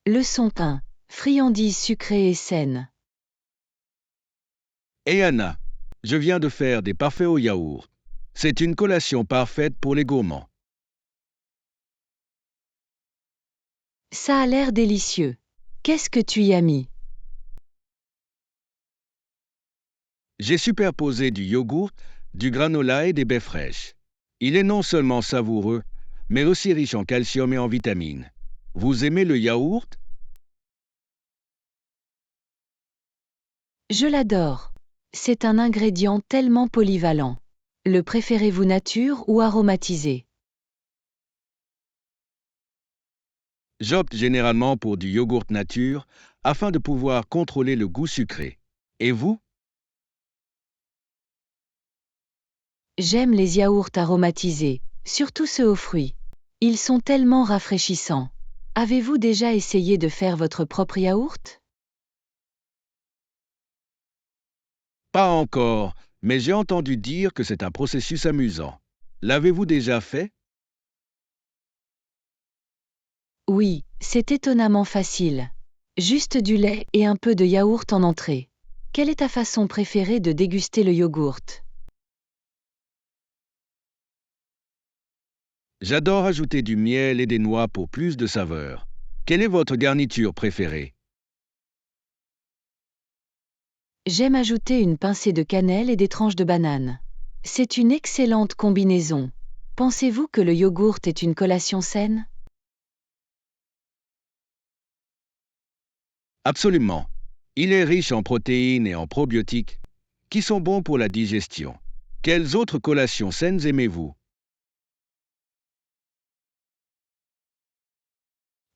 Leçon 1. Friandises sucrées et saines. Hey Anna, je viens de faire des parfaits au yaourt. C'est une collation parfaite pour les gourmands. Ça a l'air délicieux. Qu'est-ce que tu y as mis? J'ai superposé du yogourt, du granola et des baies fraîches. Il est non seulement savoureux, mais aussi riche en calcium et en vitamines. Vous aimez le yaourt? Je l'adore. C'est un ingrédient tellement polyvalent. Le préférez-vous nature ou aromatisé? J'opte généralement pour du yogourt nature afin de pouvoir contrôler le goût sucré. Et vous? J'aime les yaourts aromatisés, surtout ceux aux fruits. Ils sont tellement rafraîchissants. Avez-vous déjà essayé de faire votre propre yaourt? Pas encore, mais j'ai entendu dire que c'est un processus amusant. L'avez-vous déjà fait? Oui, c'est étonnamment facile. Juste du lait et un peu de yaourt en entrée. Quelle est ta façon préférée de déguster le yogourt? J'adore ajouter du miel et des noix pour plus de saveur. Quelle est votre garniture préférée? J'aime ajouter une pincée de cannelle et des tranches de banane. C'est une excellente combinaison. Pensez-vous que le yogourt est une collation saine? Absolument. Il est riche en protéines et en probiotiques, qui sont bons pour la digestion. Quelles autres collations saines aimez-vous?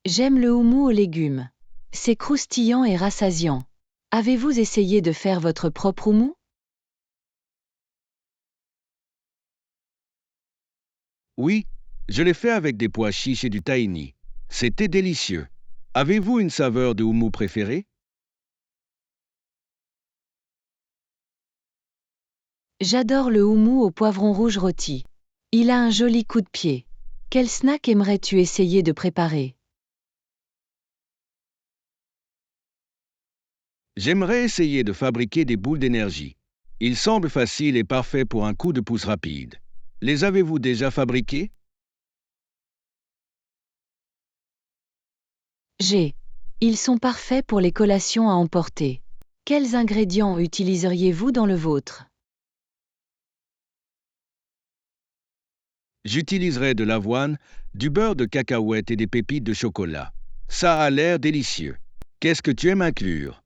J'aime le houmou aux légumes. C'est croustillant et rassasiant. Avez-vous essayé de faire votre propre houmou? Oui, je l'ai fait avec des pois chiches et du tahini. C'était délicieux. Avez-vous une saveur de houmou préférée? J'adore le houmou au poivron rouge rôti. Il a un joli coup de pied. Quel snack aimerais-tu essayer de préparer? J'aimerais essayer de fabriquer des boules d'énergie. Il semble facile et parfait pour un coup de pouce rapide. Les avez-vous déjà fabriquées? Ils sont parfaits pour les collations à emporter. Quels ingrédients utiliseriez-vous dans le vôtre? J'utiliserai de l'avoine, du beurre de cacahuète et des pépites de chocolat. Ça a l'air délicieux. Qu'est-ce que tu aimes inclure?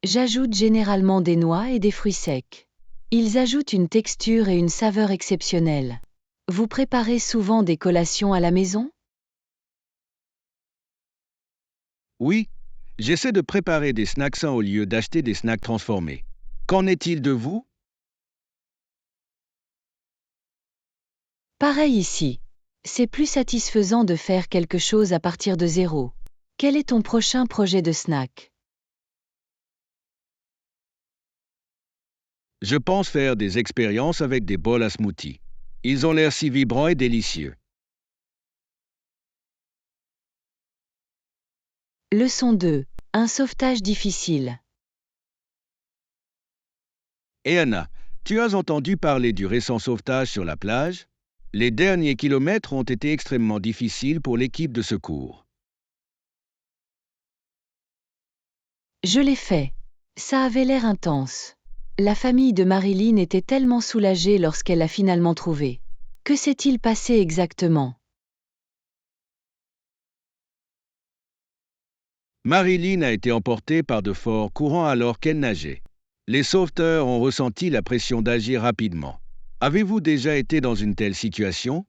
J'ajoute généralement des noix et des fruits secs. Ils ajoutent une texture et une saveur exceptionnelles. Vous préparez souvent des collations à la maison? Oui, j'essaie de préparer des snacks sains au lieu d'acheter des snacks transformés. Qu'en est-il de vous? Pareil ici. C'est plus satisfaisant de faire quelque chose à partir de zéro. Quel est ton prochain projet de snack? Je pense faire des expériences avec des bols à smoothie. Ils ont l'air si vibrants et délicieux. Leçon 2. Un sauvetage difficile. Et Anna, tu as entendu parler du récent sauvetage sur la plage? Les derniers kilomètres ont été extrêmement difficiles pour l'équipe de secours. Je l'ai fait. Ça avait l'air intense. La famille de Marilyn était tellement soulagée lorsqu'elle l'a finalement trouvé. Que s'est-il passé exactement? Marilyn a été emportée par de forts courants alors qu'elle nageait. Les sauveteurs ont ressenti la pression d'agir rapidement. Avez-vous déjà été dans une telle situation?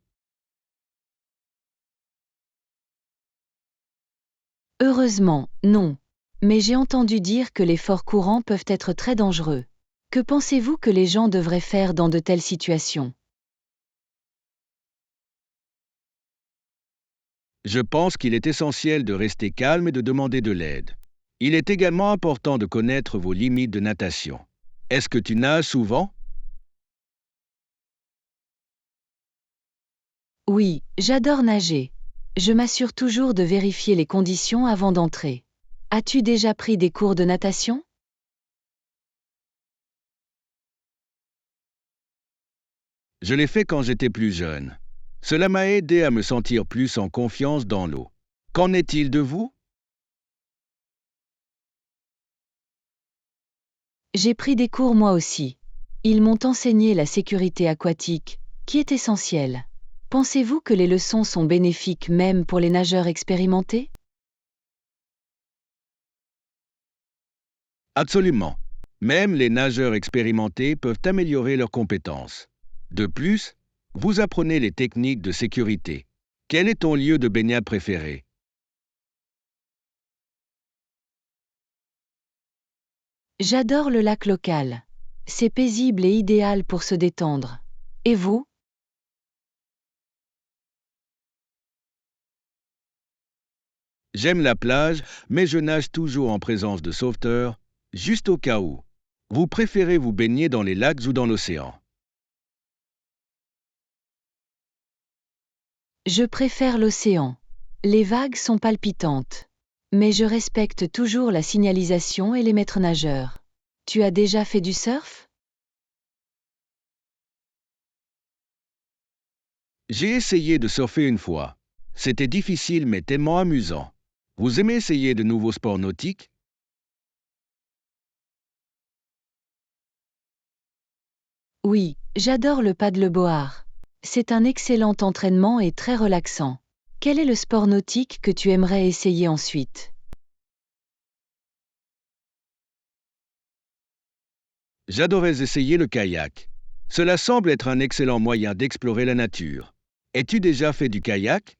Heureusement, non. Mais j'ai entendu dire que les forts courants peuvent être très dangereux. Que pensez-vous que les gens devraient faire dans de telles situations? Je pense qu'il est essentiel de rester calme et de demander de l'aide. Il est également important de connaître vos limites de natation. Est-ce que tu nages souvent? Oui, j'adore nager. Je m'assure toujours de vérifier les conditions avant d'entrer. As-tu déjà pris des cours de natation? Je l'ai fait quand j'étais plus jeune. Cela m'a aidé à me sentir plus en confiance dans l'eau. Qu'en est-il de vous? J'ai pris des cours moi aussi. Ils m'ont enseigné la sécurité aquatique, qui est essentielle. Pensez-vous que les leçons sont bénéfiques même pour les nageurs expérimentés? Absolument. Même les nageurs expérimentés peuvent améliorer leurs compétences. De plus, vous apprenez les techniques de sécurité. Quel est ton lieu de baignade préféré? J'adore le lac local. C'est paisible et idéal pour se détendre. Et vous? J'aime la plage, mais je nage toujours en présence de sauveteurs, juste au cas où. Vous préférez vous baigner dans les lacs ou dans l'océan? Je préfère l'océan. Les vagues sont palpitantes. Mais je respecte toujours la signalisation et les maîtres nageurs. Tu as déjà fait du surf? J'ai essayé de surfer une fois. C'était difficile mais tellement amusant. Vous aimez essayer de nouveaux sports nautiques? Oui, j'adore le paddleboard. C'est un excellent entraînement et très relaxant. Quel est le sport nautique que tu aimerais essayer ensuite? J'adorais essayer le kayak. Cela semble être un excellent moyen d'explorer la nature. Es-tu déjà fait du kayak?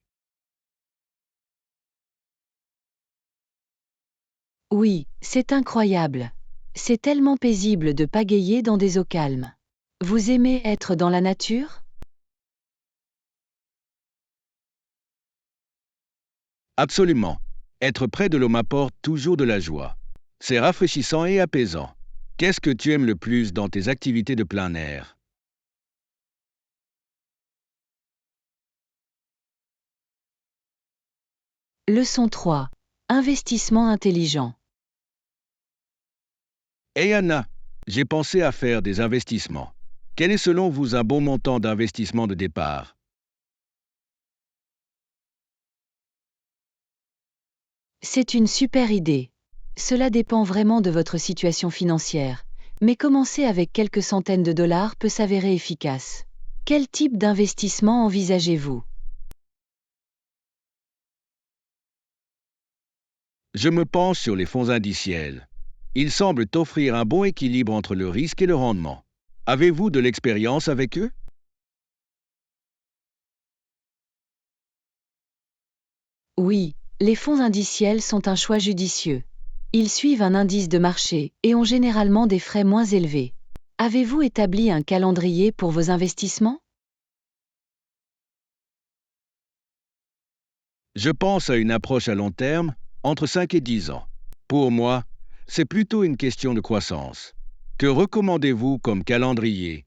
Oui, c'est incroyable. C'est tellement paisible de pagayer dans des eaux calmes. Vous aimez être dans la nature? Absolument. Être près de l'eau m'apporte toujours de la joie. C'est rafraîchissant et apaisant. Qu'est-ce que tu aimes le plus dans tes activités de plein air? Leçon 3. Investissement intelligent. Hey Anna, j'ai pensé à faire des investissements. Quel est selon vous un bon montant d'investissement de départ? C'est une super idée. Cela dépend vraiment de votre situation financière, mais commencer avec quelques centaines de dollars peut s'avérer efficace. Quel type d'investissement envisagez-vous? Je me penche sur les fonds indiciels. Ils semblent offrir un bon équilibre entre le risque et le rendement. Avez-vous de l'expérience avec eux? Oui, les fonds indiciels sont un choix judicieux. Ils suivent un indice de marché et ont généralement des frais moins élevés. Avez-vous établi un calendrier pour vos investissements? Je pense à une approche à long terme, entre 5 et 10 ans. Pour moi, c'est plutôt une question de croissance. Que recommandez-vous comme calendrier?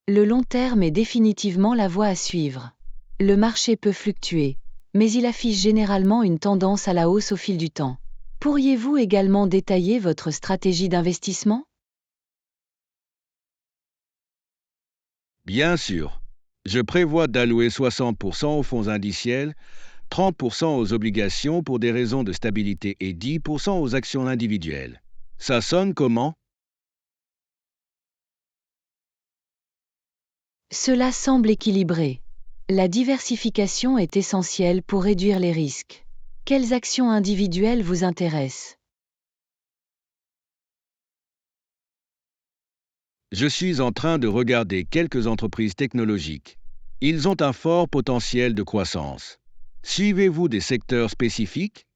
Le long terme est définitivement la voie à suivre. Le marché peut fluctuer, mais il affiche généralement une tendance à la hausse au fil du temps. Pourriez-vous également détailler votre stratégie d'investissement? Bien sûr. Je prévois d'allouer 60% aux fonds indiciels, 30% aux obligations pour des raisons de stabilité et 10% aux actions individuelles. Ça sonne comment? Cela semble équilibré. La diversification est essentielle pour réduire les risques. Quelles actions individuelles vous intéressent? Je suis en train de regarder quelques entreprises technologiques. Ils ont un fort potentiel de croissance. Suivez-vous des secteurs spécifiques?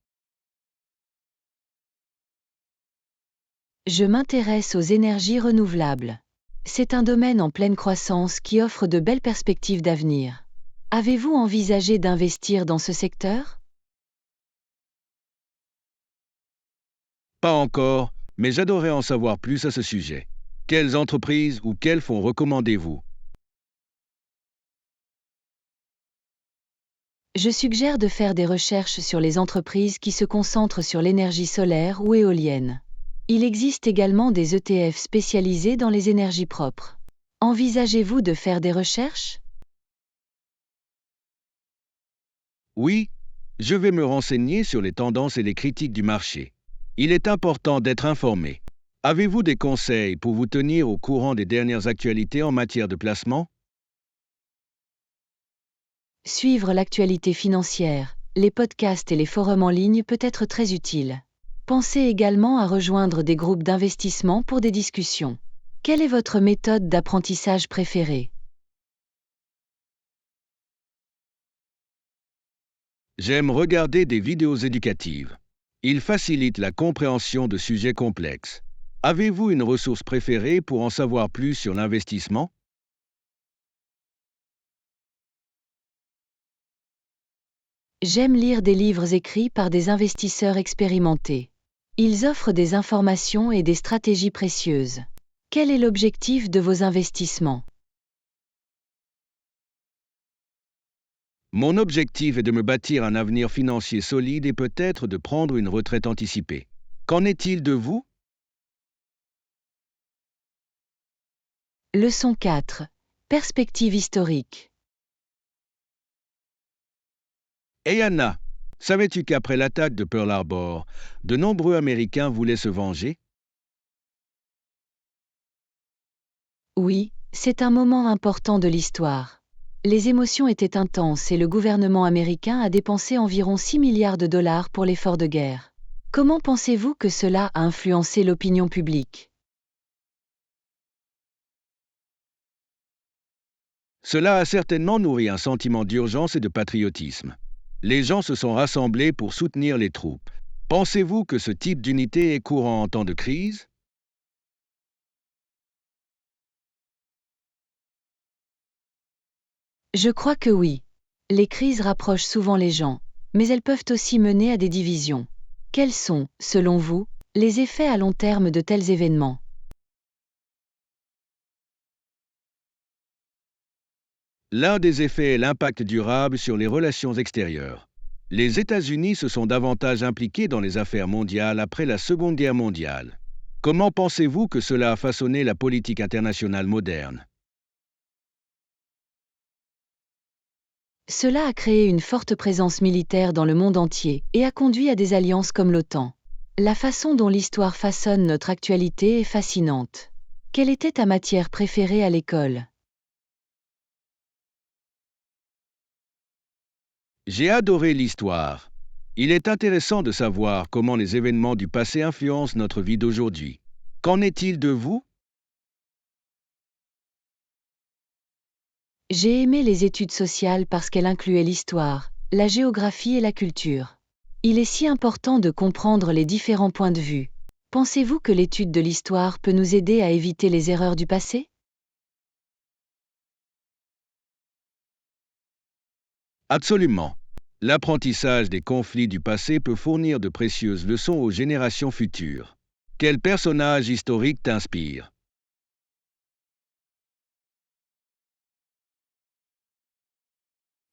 Je m'intéresse aux énergies renouvelables. C'est un domaine en pleine croissance qui offre de belles perspectives d'avenir. Avez-vous envisagé d'investir dans ce secteur? Pas encore, mais j'adorerais en savoir plus à ce sujet. Quelles entreprises ou quels fonds recommandez-vous? Je suggère de faire des recherches sur les entreprises qui se concentrent sur l'énergie solaire ou éolienne. Il existe également des ETF spécialisés dans les énergies propres. Envisagez-vous de faire des recherches? Oui, je vais me renseigner sur les tendances et les critiques du marché. Il est important d'être informé. Avez-vous des conseils pour vous tenir au courant des dernières actualités en matière de placement? Suivre l'actualité financière, les podcasts et les forums en ligne peut être très utile. Pensez également à rejoindre des groupes d'investissement pour des discussions. Quelle est votre méthode d'apprentissage préférée? J'aime regarder des vidéos éducatives. Ils facilitent la compréhension de sujets complexes. Avez-vous une ressource préférée pour en savoir plus sur l'investissement? J'aime lire des livres écrits par des investisseurs expérimentés. Ils offrent des informations et des stratégies précieuses. Quel est l'objectif de vos investissements? Mon objectif est de me bâtir un avenir financier solide et peut-être de prendre une retraite anticipée. Qu'en est-il de vous? Leçon 4. Perspective historique. Hey Anna, savais-tu qu'après l'attaque de Pearl Harbor, de nombreux Américains voulaient se venger? Oui, c'est un moment important de l'histoire. Les émotions étaient intenses et le gouvernement américain a dépensé environ 6 milliards de dollars pour l'effort de guerre. Comment pensez-vous que cela a influencé l'opinion publique? Cela a certainement nourri un sentiment d'urgence et de patriotisme. Les gens se sont rassemblés pour soutenir les troupes. Pensez-vous que ce type d'unité est courant en temps de crise? Je crois que oui. Les crises rapprochent souvent les gens, mais elles peuvent aussi mener à des divisions. Quels sont, selon vous, les effets à long terme de tels événements? L'un des effets est l'impact durable sur les relations extérieures. Les États-Unis se sont davantage impliqués dans les affaires mondiales après la Seconde Guerre mondiale. Comment pensez-vous que cela a façonné la politique internationale moderne? Cela a créé une forte présence militaire dans le monde entier et a conduit à des alliances comme l'OTAN. La façon dont l'histoire façonne notre actualité est fascinante. Quelle était ta matière préférée à l'école? J'ai adoré l'histoire. Il est intéressant de savoir comment les événements du passé influencent notre vie d'aujourd'hui. Qu'en est-il de vous? J'ai aimé les études sociales parce qu'elles incluaient l'histoire, la géographie et la culture. Il est si important de comprendre les différents points de vue. Pensez-vous que l'étude de l'histoire peut nous aider à éviter les erreurs du passé? Absolument. L'apprentissage des conflits du passé peut fournir de précieuses leçons aux générations futures. Quel personnage historique t'inspire?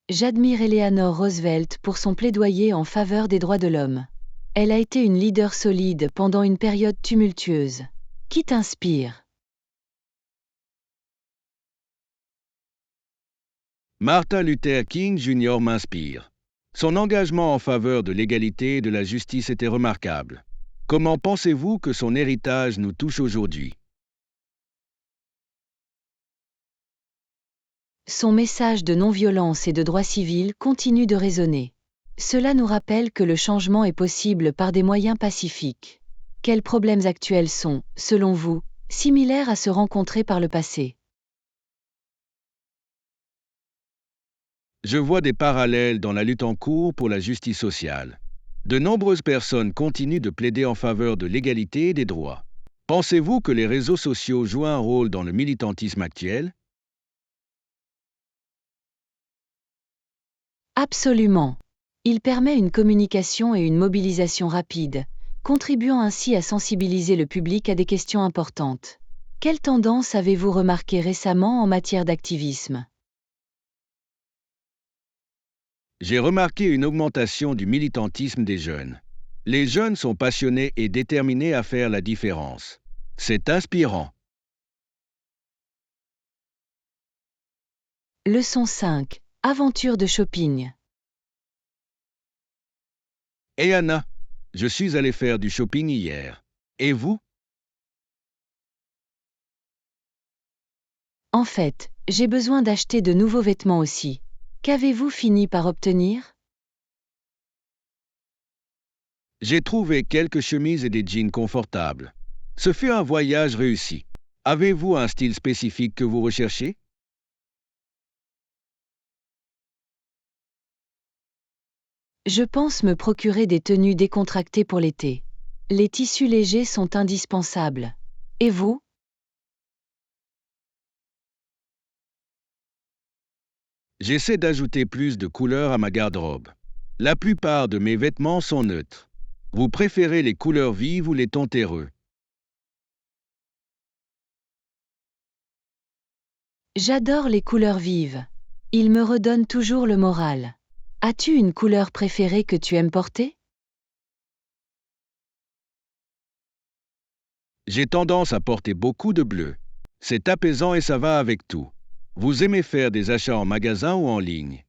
J'admire Eleanor Roosevelt pour son plaidoyer en faveur des droits de l'homme. Elle a été une leader solide pendant une période tumultueuse. Qui t'inspire? Martin Luther King Jr. m'inspire. Son engagement en faveur de l'égalité et de la justice était remarquable. Comment pensez-vous que son héritage nous touche aujourd'hui? Son message de non-violence et de droits civils continue de résonner. Cela nous rappelle que le changement est possible par des moyens pacifiques. Quels problèmes actuels sont, selon vous, similaires à ceux rencontrés par le passé? Je vois des parallèles dans la lutte en cours pour la justice sociale. De nombreuses personnes continuent de plaider en faveur de l'égalité et des droits. Pensez-vous que les réseaux sociaux jouent un rôle dans le militantisme actuel? Absolument. Il permet une communication et une mobilisation rapide, contribuant ainsi à sensibiliser le public à des questions importantes. Quelle tendance avez-vous remarqué récemment en matière d'activisme? J'ai remarqué une augmentation du militantisme des jeunes. Les jeunes sont passionnés et déterminés à faire la différence. C'est inspirant. Leçon 5. Aventure de shopping. Et Anna, je suis allé faire du shopping hier. Et vous? En fait, j'ai besoin d'acheter de nouveaux vêtements aussi. Qu'avez-vous fini par obtenir? J'ai trouvé quelques chemises et des jeans confortables. Ce fut un voyage réussi. Avez-vous un style spécifique que vous recherchez? Je pense me procurer des tenues décontractées pour l'été. Les tissus légers sont indispensables. Et vous? J'essaie d'ajouter plus de couleurs à ma garde-robe. La plupart de mes vêtements sont neutres. Vous préférez les couleurs vives ou les tons terreux? J'adore les couleurs vives. Ils me redonnent toujours le moral. As-tu une couleur préférée que tu aimes porter? J'ai tendance à porter beaucoup de bleu. C'est apaisant et ça va avec tout. Vous aimez faire des achats en magasin ou en ligne?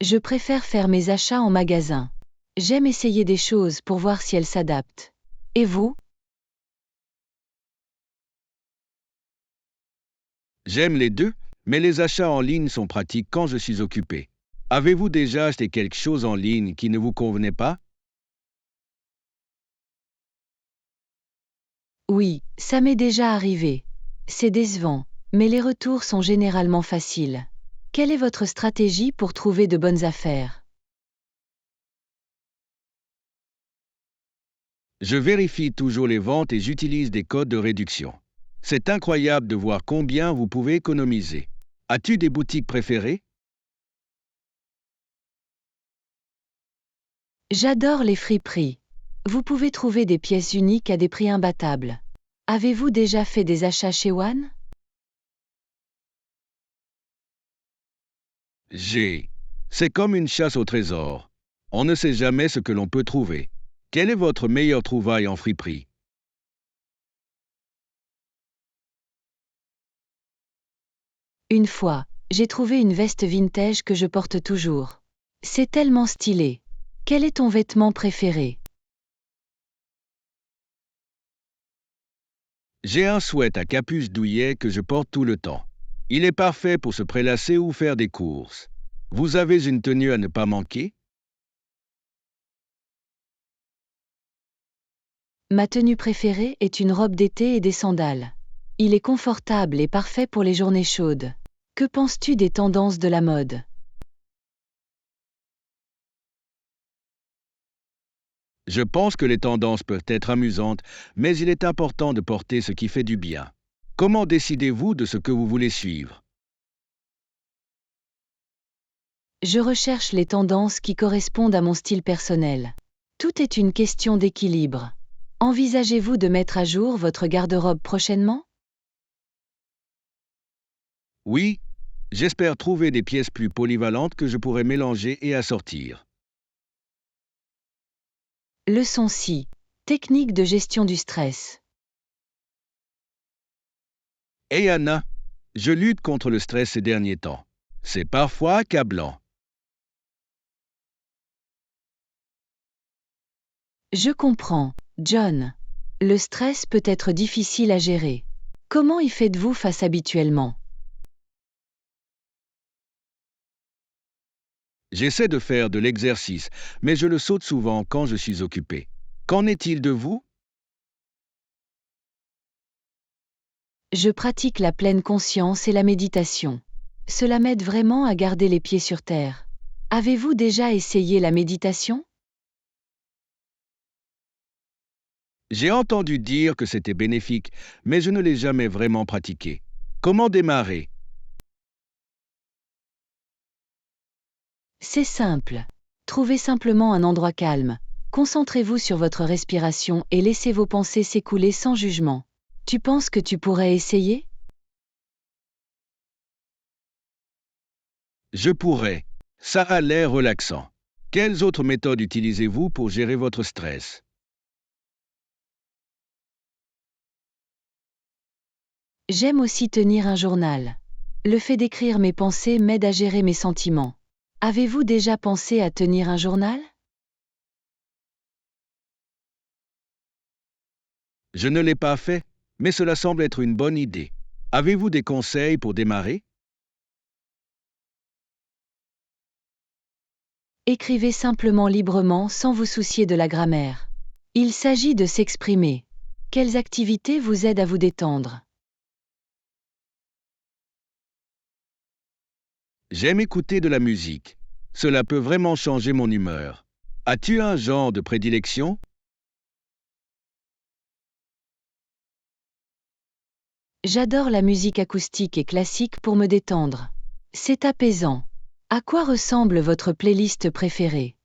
Je préfère faire mes achats en magasin. J'aime essayer des choses pour voir si elles s'adaptent. Et vous? J'aime les deux, mais les achats en ligne sont pratiques quand je suis occupé. Avez-vous déjà acheté quelque chose en ligne qui ne vous convenait pas? Oui, ça m'est déjà arrivé. C'est décevant, mais les retours sont généralement faciles. Quelle est votre stratégie pour trouver de bonnes affaires? Je vérifie toujours les ventes et j'utilise des codes de réduction. C'est incroyable de voir combien vous pouvez économiser. As-tu des boutiques préférées? J'adore les friperies. Vous pouvez trouver des pièces uniques à des prix imbattables. Avez-vous déjà fait des achats chez One? C'est comme une chasse au trésor. On ne sait jamais ce que l'on peut trouver. Quelle est votre meilleure trouvaille en friperie? Une fois, j'ai trouvé une veste vintage que je porte toujours. C'est tellement stylé. Quel est ton vêtement préféré? J'ai un sweat à capuche douillet que je porte tout le temps. Il est parfait pour se prélasser ou faire des courses. Vous avez une tenue à ne pas manquer? Ma tenue préférée est une robe d'été et des sandales. Il est confortable et parfait pour les journées chaudes. Que penses-tu des tendances de la mode? Je pense que les tendances peuvent être amusantes, mais il est important de porter ce qui fait du bien. Comment décidez-vous de ce que vous voulez suivre? Je recherche les tendances qui correspondent à mon style personnel. Tout est une question d'équilibre. Envisagez-vous de mettre à jour votre garde-robe prochainement? Oui, j'espère trouver des pièces plus polyvalentes que je pourrais mélanger et assortir. Leçon 6. Technique de gestion du stress. Hey Anna, je lutte contre le stress ces derniers temps. C'est parfois accablant. Je comprends, John. Le stress peut être difficile à gérer. Comment y faites-vous face habituellement? J'essaie de faire de l'exercice, mais je le saute souvent quand je suis occupé. Qu'en est-il de vous? Je pratique la pleine conscience et la méditation. Cela m'aide vraiment à garder les pieds sur terre. Avez-vous déjà essayé la méditation? J'ai entendu dire que c'était bénéfique, mais je ne l'ai jamais vraiment pratiqué. Comment démarrer? C'est simple. Trouvez simplement un endroit calme. Concentrez-vous sur votre respiration et laissez vos pensées s'écouler sans jugement. Tu penses que tu pourrais essayer? Je pourrais. Ça a l'air relaxant. Quelles autres méthodes utilisez-vous pour gérer votre stress? J'aime aussi tenir un journal. Le fait d'écrire mes pensées m'aide à gérer mes sentiments. Avez-vous déjà pensé à tenir un journal? Je ne l'ai pas fait, mais cela semble être une bonne idée. Avez-vous des conseils pour démarrer? Écrivez simplement librement sans vous soucier de la grammaire. Il s'agit de s'exprimer. Quelles activités vous aident à vous détendre? J'aime écouter de la musique. Cela peut vraiment changer mon humeur. As-tu un genre de prédilection? J'adore la musique acoustique et classique pour me détendre. C'est apaisant. À quoi ressemble votre playlist préférée?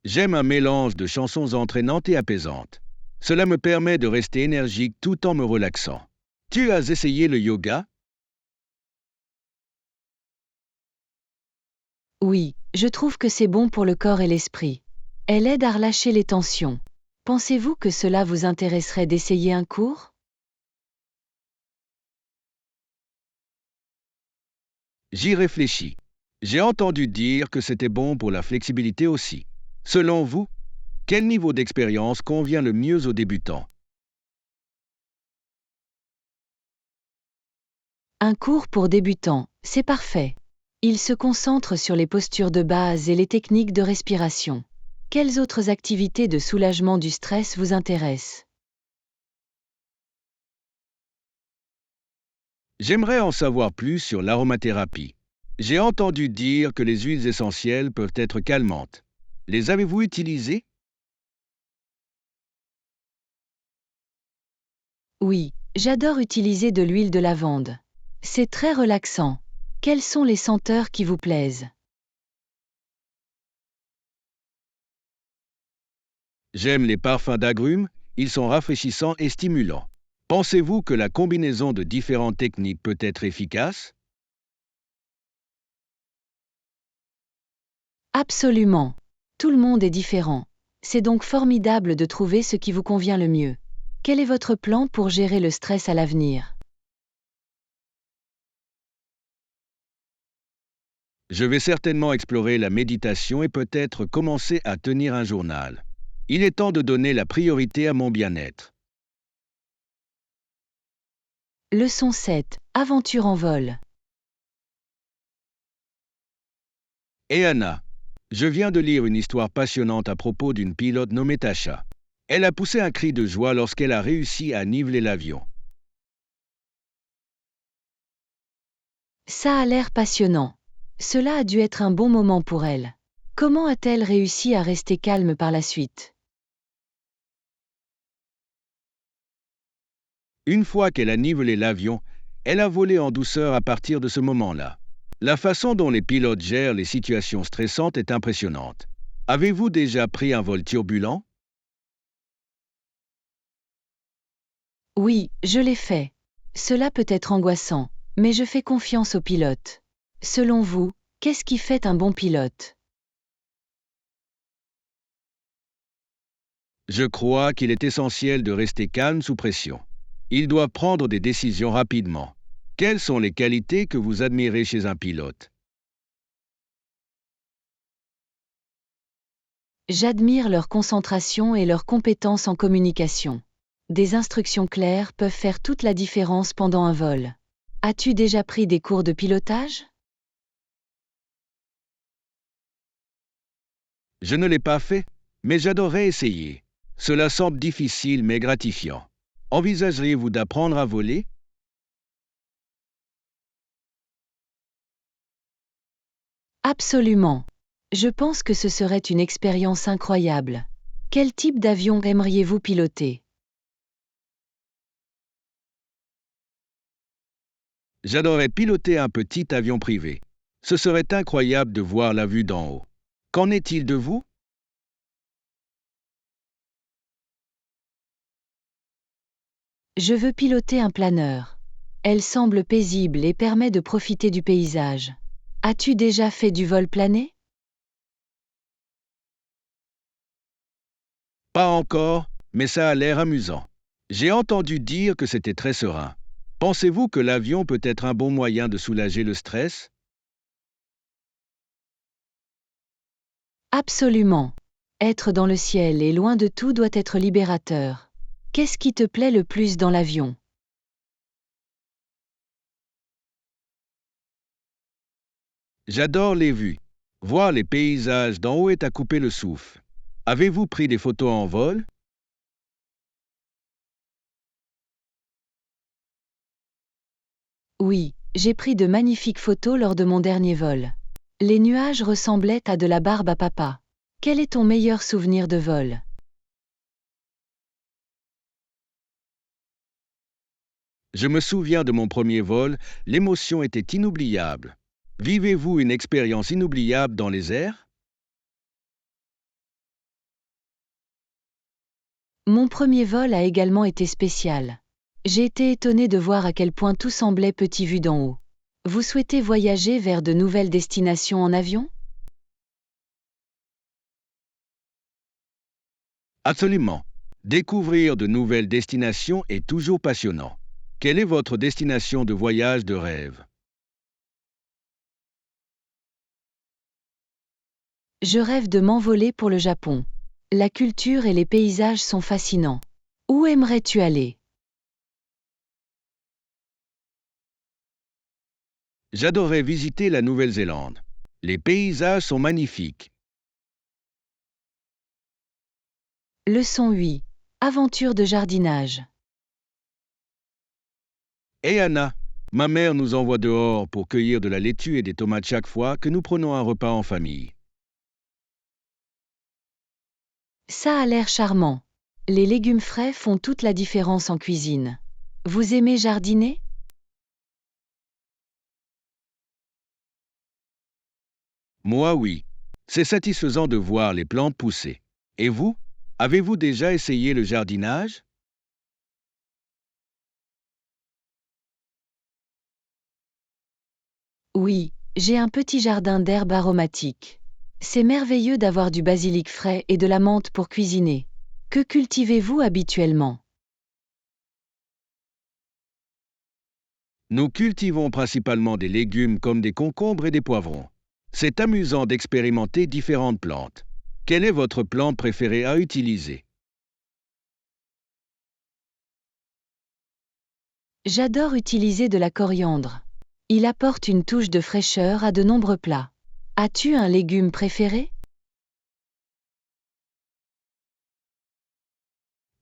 J'aime un mélange de chansons entraînantes et apaisantes. Cela me permet de rester énergique tout en me relaxant. Tu as essayé le yoga? Oui, je trouve que c'est bon pour le corps et l'esprit. Elle aide à relâcher les tensions. Pensez-vous que cela vous intéresserait d'essayer un cours? J'y réfléchis. J'ai entendu dire que c'était bon pour la flexibilité aussi. Selon vous, quel niveau d'expérience convient le mieux aux débutants? Un cours pour débutants, c'est parfait. Il se concentre sur les postures de base et les techniques de respiration. Quelles autres activités de soulagement du stress vous intéressent? J'aimerais en savoir plus sur l'aromathérapie. J'ai entendu dire que les huiles essentielles peuvent être calmantes. Les avez-vous utilisées? Oui, j'adore utiliser de l'huile de lavande. C'est très relaxant. Quelles sont les senteurs qui vous plaisent? J'aime les parfums d'agrumes, ils sont rafraîchissants et stimulants. Pensez-vous que la combinaison de différentes techniques peut être efficace? Absolument. Tout le monde est différent. C'est donc formidable de trouver ce qui vous convient le mieux. Quel est votre plan pour gérer le stress à l'avenir? Je vais certainement explorer la méditation et peut-être commencer à tenir un journal. Il est temps de donner la priorité à mon bien-être. Leçon 7. Aventure en vol. Et Anna, je viens de lire une histoire passionnante à propos d'une pilote nommée Tasha. Elle a poussé un cri de joie lorsqu'elle a réussi à niveler l'avion. Ça a l'air passionnant. Cela a dû être un bon moment pour elle. Comment a-t-elle réussi à rester calme par la suite? Une fois qu'elle a nivelé l'avion, elle a volé en douceur à partir de ce moment-là. La façon dont les pilotes gèrent les situations stressantes est impressionnante. Avez-vous déjà pris un vol turbulent? Oui, je l'ai fait. Cela peut être angoissant, mais je fais confiance au pilote. Selon vous, qu'est-ce qui fait un bon pilote? Je crois qu'il est essentiel de rester calme sous pression. Il doit prendre des décisions rapidement. Quelles sont les qualités que vous admirez chez un pilote? J'admire leur concentration et leur compétence en communication. Des instructions claires peuvent faire toute la différence pendant un vol. As-tu déjà pris des cours de pilotage? Je ne l'ai pas fait, mais j'adorerais essayer. Cela semble difficile mais gratifiant. Envisageriez-vous d'apprendre à voler? Absolument. Je pense que ce serait une expérience incroyable. Quel type d'avion aimeriez-vous piloter? J'adorerais piloter un petit avion privé. Ce serait incroyable de voir la vue d'en haut. Qu'en est-il de vous? Je veux piloter un planeur. Elle semble paisible et permet de profiter du paysage. As-tu déjà fait du vol plané? Pas encore, mais ça a l'air amusant. J'ai entendu dire que c'était très serein. Pensez-vous que l'avion peut être un bon moyen de soulager le stress? Absolument. Être dans le ciel et loin de tout doit être libérateur. Qu'est-ce qui te plaît le plus dans l'avion? J'adore les vues. Voir les paysages d'en haut est à couper le souffle. Avez-vous pris des photos en vol? Oui, j'ai pris de magnifiques photos lors de mon dernier vol. Les nuages ressemblaient à de la barbe à papa. Quel est ton meilleur souvenir de vol? Je me souviens de mon premier vol, l'émotion était inoubliable. Vivez-vous une expérience inoubliable dans les airs? Mon premier vol a également été spécial. J'ai été étonnée de voir à quel point tout semblait petit vu d'en haut. Vous souhaitez voyager vers de nouvelles destinations en avion? Absolument. Découvrir de nouvelles destinations est toujours passionnant. Quelle est votre destination de voyage de rêve? Je rêve de m'envoler pour le Japon. La culture et les paysages sont fascinants. Où aimerais-tu aller? J'adorerais visiter la Nouvelle-Zélande. Les paysages sont magnifiques. Leçon 8. Aventure de jardinage. Et Anna, ma mère nous envoie dehors pour cueillir de la laitue et des tomates chaque fois que nous prenons un repas en famille. Ça a l'air charmant. Les légumes frais font toute la différence en cuisine. Vous aimez jardiner? Moi, oui. C'est satisfaisant de voir les plantes pousser. Et vous? Avez-vous déjà essayé le jardinage? Oui, j'ai un petit jardin d'herbes aromatiques. C'est merveilleux d'avoir du basilic frais et de la menthe pour cuisiner. Que cultivez-vous habituellement? Nous cultivons principalement des légumes comme des concombres et des poivrons. C'est amusant d'expérimenter différentes plantes. Quelle est votre plante préférée à utiliser? J'adore utiliser de la coriandre. Il apporte une touche de fraîcheur à de nombreux plats. As-tu un légume préféré?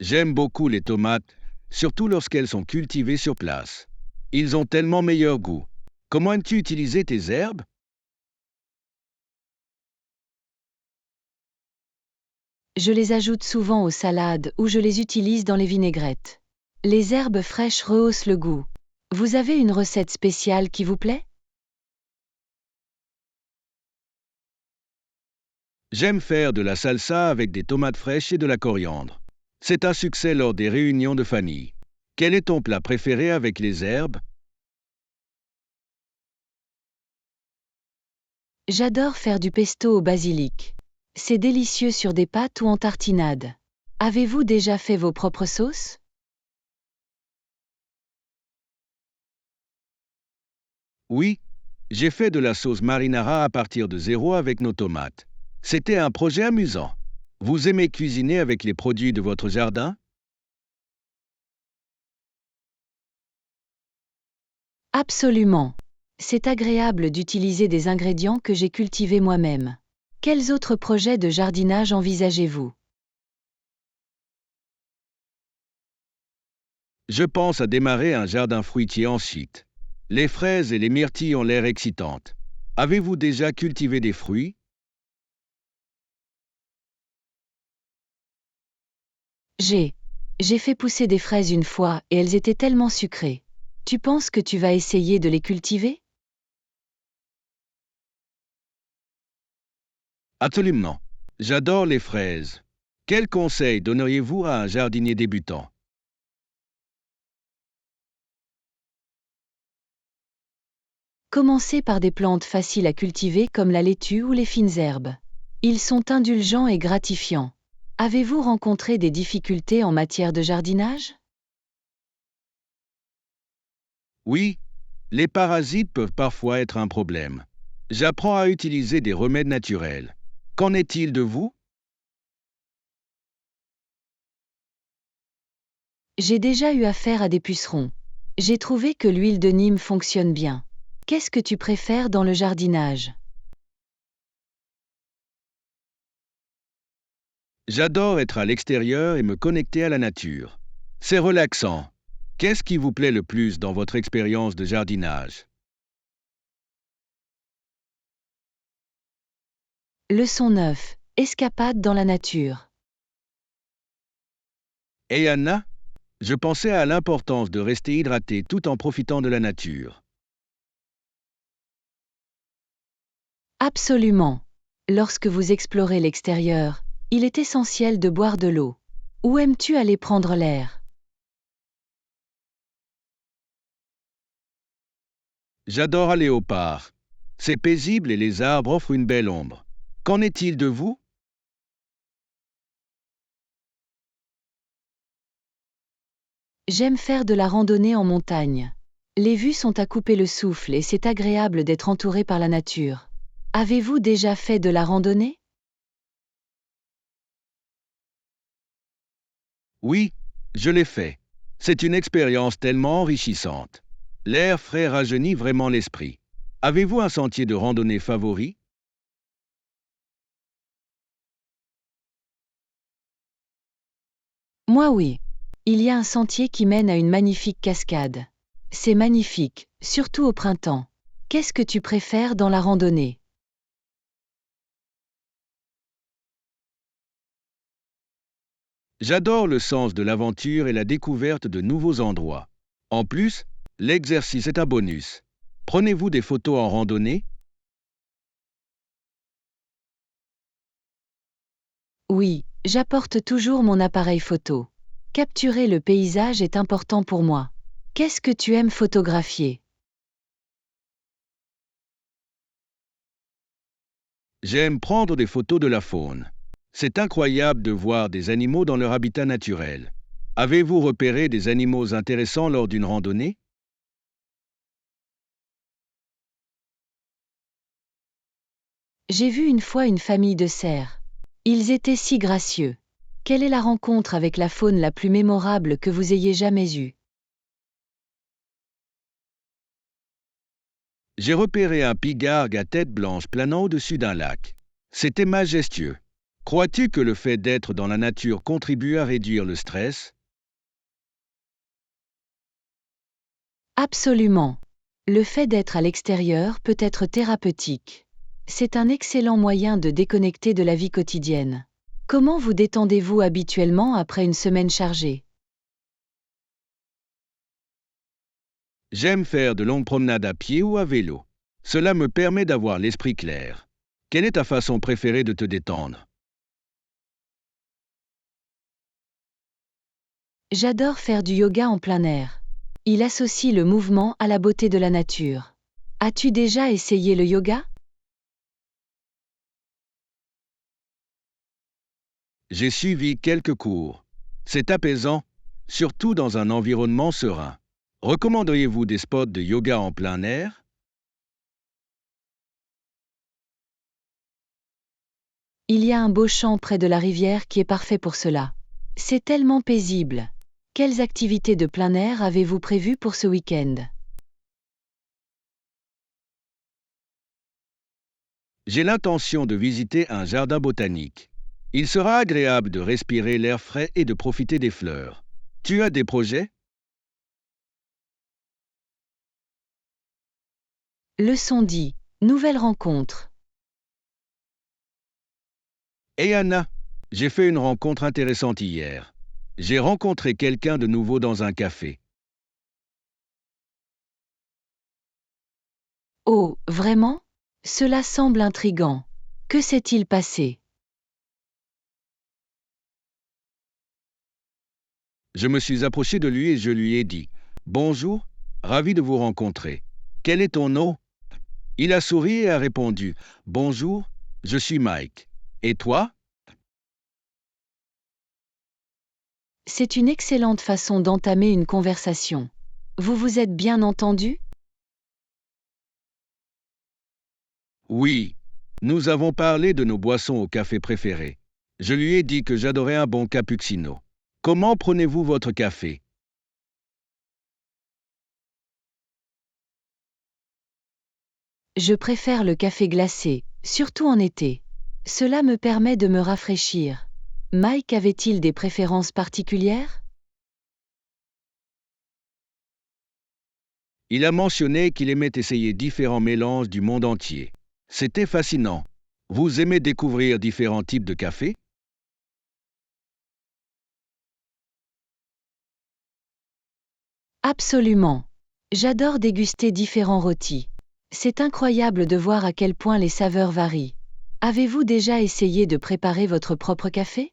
J'aime beaucoup les tomates, surtout lorsqu'elles sont cultivées sur place. Ils ont tellement meilleur goût. Comment aimes-tu utiliser tes herbes? Je les ajoute souvent aux salades ou je les utilise dans les vinaigrettes. Les herbes fraîches rehaussent le goût. Vous avez une recette spéciale qui vous plaît? J'aime faire de la salsa avec des tomates fraîches et de la coriandre. C'est un succès lors des réunions de famille. Quel est ton plat préféré avec les herbes? J'adore faire du pesto au basilic. C'est délicieux sur des pâtes ou en tartinade. Avez-vous déjà fait vos propres sauces? Oui, j'ai fait de la sauce marinara à partir de zéro avec nos tomates. C'était un projet amusant. Vous aimez cuisiner avec les produits de votre jardin? Absolument. C'est agréable d'utiliser des ingrédients que j'ai cultivés moi-même. Quels autres projets de jardinage envisagez-vous? Je pense à démarrer un jardin fruitier ensuite. Les fraises et les myrtilles ont l'air excitantes. Avez-vous déjà cultivé des fruits? J'ai. J'ai fait pousser des fraises une fois et elles étaient tellement sucrées. Tu penses que tu vas essayer de les cultiver? Absolument. J'adore les fraises. Quels conseils donneriez-vous à un jardinier débutant? Commencez par des plantes faciles à cultiver comme la laitue ou les fines herbes. Ils sont indulgents et gratifiants. Avez-vous rencontré des difficultés en matière de jardinage? Oui, les parasites peuvent parfois être un problème. J'apprends à utiliser des remèdes naturels. Qu'en est-il de vous? J'ai déjà eu affaire à des pucerons. J'ai trouvé que l'huile de Nîmes fonctionne bien. Qu'est-ce que tu préfères dans le jardinage? J'adore être à l'extérieur et me connecter à la nature. C'est relaxant. Qu'est-ce qui vous plaît le plus dans votre expérience de jardinage? Leçon 9. Escapade dans la nature. Et Anna, je pensais à l'importance de rester hydraté tout en profitant de la nature. Absolument. Lorsque vous explorez l'extérieur, il est essentiel de boire de l'eau. Où aimes-tu aller prendre l'air? J'adore aller au parc. C'est paisible et les arbres offrent une belle ombre. Qu'en est-il de vous? J'aime faire de la randonnée en montagne. Les vues sont à couper le souffle et c'est agréable d'être entouré par la nature. Avez-vous déjà fait de la randonnée? Oui, je l'ai fait. C'est une expérience tellement enrichissante. L'air frais rajeunit vraiment l'esprit. Avez-vous un sentier de randonnée favori? Moi oui. Il y a un sentier qui mène à une magnifique cascade. C'est magnifique, surtout au printemps. Qu'est-ce que tu préfères dans la randonnée? J'adore le sens de l'aventure et la découverte de nouveaux endroits. En plus, l'exercice est un bonus. Prenez-vous des photos en randonnée? Oui, j'apporte toujours mon appareil photo. Capturer le paysage est important pour moi. Qu'est-ce que tu aimes photographier? J'aime prendre des photos de la faune. C'est incroyable de voir des animaux dans leur habitat naturel. Avez-vous repéré des animaux intéressants lors d'une randonnée? J'ai vu une fois une famille de cerfs. Ils étaient si gracieux. Quelle est la rencontre avec la faune la plus mémorable que vous ayez jamais eue? J'ai repéré un pigargue à tête blanche planant au-dessus d'un lac. C'était majestueux. Crois-tu que le fait d'être dans la nature contribue à réduire le stress? Absolument. Le fait d'être à l'extérieur peut être thérapeutique. C'est un excellent moyen de déconnecter de la vie quotidienne. Comment vous détendez-vous habituellement après une semaine chargée? J'aime faire de longues promenades à pied ou à vélo. Cela me permet d'avoir l'esprit clair. Quelle est ta façon préférée de te détendre? J'adore faire du yoga en plein air. Il associe le mouvement à la beauté de la nature. As-tu déjà essayé le yoga? J'ai suivi quelques cours. C'est apaisant, surtout dans un environnement serein. Recommanderiez-vous des spots de yoga en plein air? Il y a un beau champ près de la rivière qui est parfait pour cela. C'est tellement paisible. Quelles activités de plein air avez-vous prévues pour ce week-end? J'ai l'intention de visiter un jardin botanique. Il sera agréable de respirer l'air frais et de profiter des fleurs. Tu as des projets? Leçon 10. Nouvelle rencontre. Et Anna, j'ai fait une rencontre intéressante hier. J'ai rencontré quelqu'un de nouveau dans un café. Oh, vraiment? Cela semble intrigant. Que s'est-il passé? Je me suis approché de lui et je lui ai dit: Bonjour, ravi de vous rencontrer. Quel est ton nom? Il a souri et a répondu « Bonjour, je suis Mike. Et toi ?» C'est une excellente façon d'entamer une conversation. Vous vous êtes bien entendu? Oui. Nous avons parlé de nos boissons au café préférées. Je lui ai dit que j'adorais un bon cappuccino. Comment prenez-vous votre café? Je préfère le café glacé, surtout en été. Cela me permet de me rafraîchir. Mike avait-il des préférences particulières? Il a mentionné qu'il aimait essayer différents mélanges du monde entier. C'était fascinant. Vous aimez découvrir différents types de café? Absolument. J'adore déguster différents rôtis. C'est incroyable de voir à quel point les saveurs varient. Avez-vous déjà essayé de préparer votre propre café?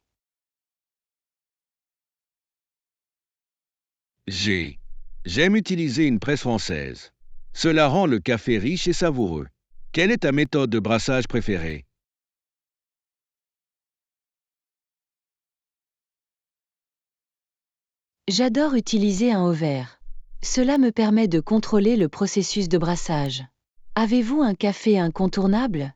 J'aime utiliser une presse française. Cela rend le café riche et savoureux. Quelle est ta méthode de brassage préférée? J'adore utiliser un ovaire. Cela me permet de contrôler le processus de brassage. Avez-vous un café incontournable?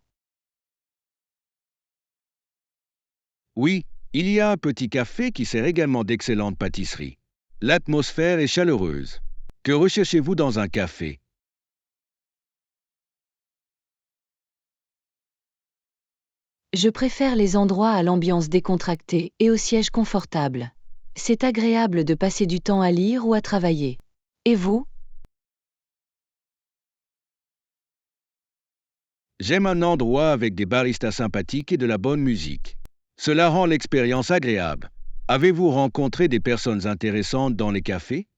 Oui, il y a un petit café qui sert également d'excellente pâtisserie. L'atmosphère est chaleureuse. Que recherchez-vous dans un café? Je préfère les endroits à l'ambiance décontractée et aux sièges confortables. C'est agréable de passer du temps à lire ou à travailler. Et vous? J'aime un endroit avec des baristas sympathiques et de la bonne musique. Cela rend l'expérience agréable. Avez-vous rencontré des personnes intéressantes dans les cafés?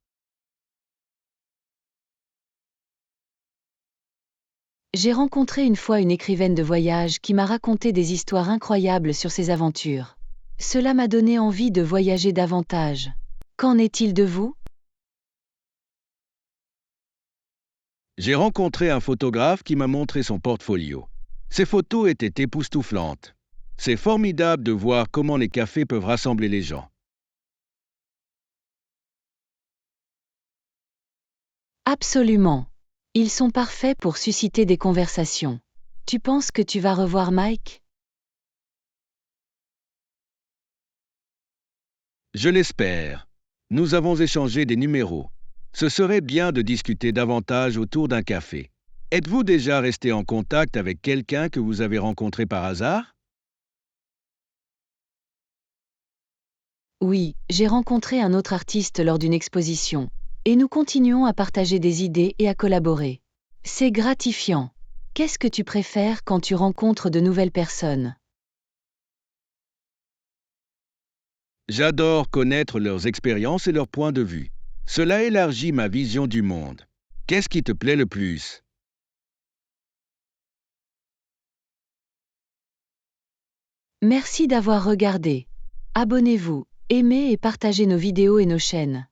J'ai rencontré une fois une écrivaine de voyage qui m'a raconté des histoires incroyables sur ses aventures. Cela m'a donné envie de voyager davantage. Qu'en est-il de vous? J'ai rencontré un photographe qui m'a montré son portfolio. Ses photos étaient époustouflantes. C'est formidable de voir comment les cafés peuvent rassembler les gens. Absolument. Ils sont parfaits pour susciter des conversations. Tu penses que tu vas revoir Mike? Je l'espère. Nous avons échangé des numéros. Ce serait bien de discuter davantage autour d'un café. Êtes-vous déjà resté en contact avec quelqu'un que vous avez rencontré par hasard? Oui, j'ai rencontré un autre artiste lors d'une exposition, et nous continuons à partager des idées et à collaborer. C'est gratifiant. Qu'est-ce que tu préfères quand tu rencontres de nouvelles personnes? J'adore connaître leurs expériences et leurs points de vue. Cela élargit ma vision du monde. Qu'est-ce qui te plaît le plus? Merci d'avoir regardé. Abonnez-vous, aimez et partagez nos vidéos et nos chaînes.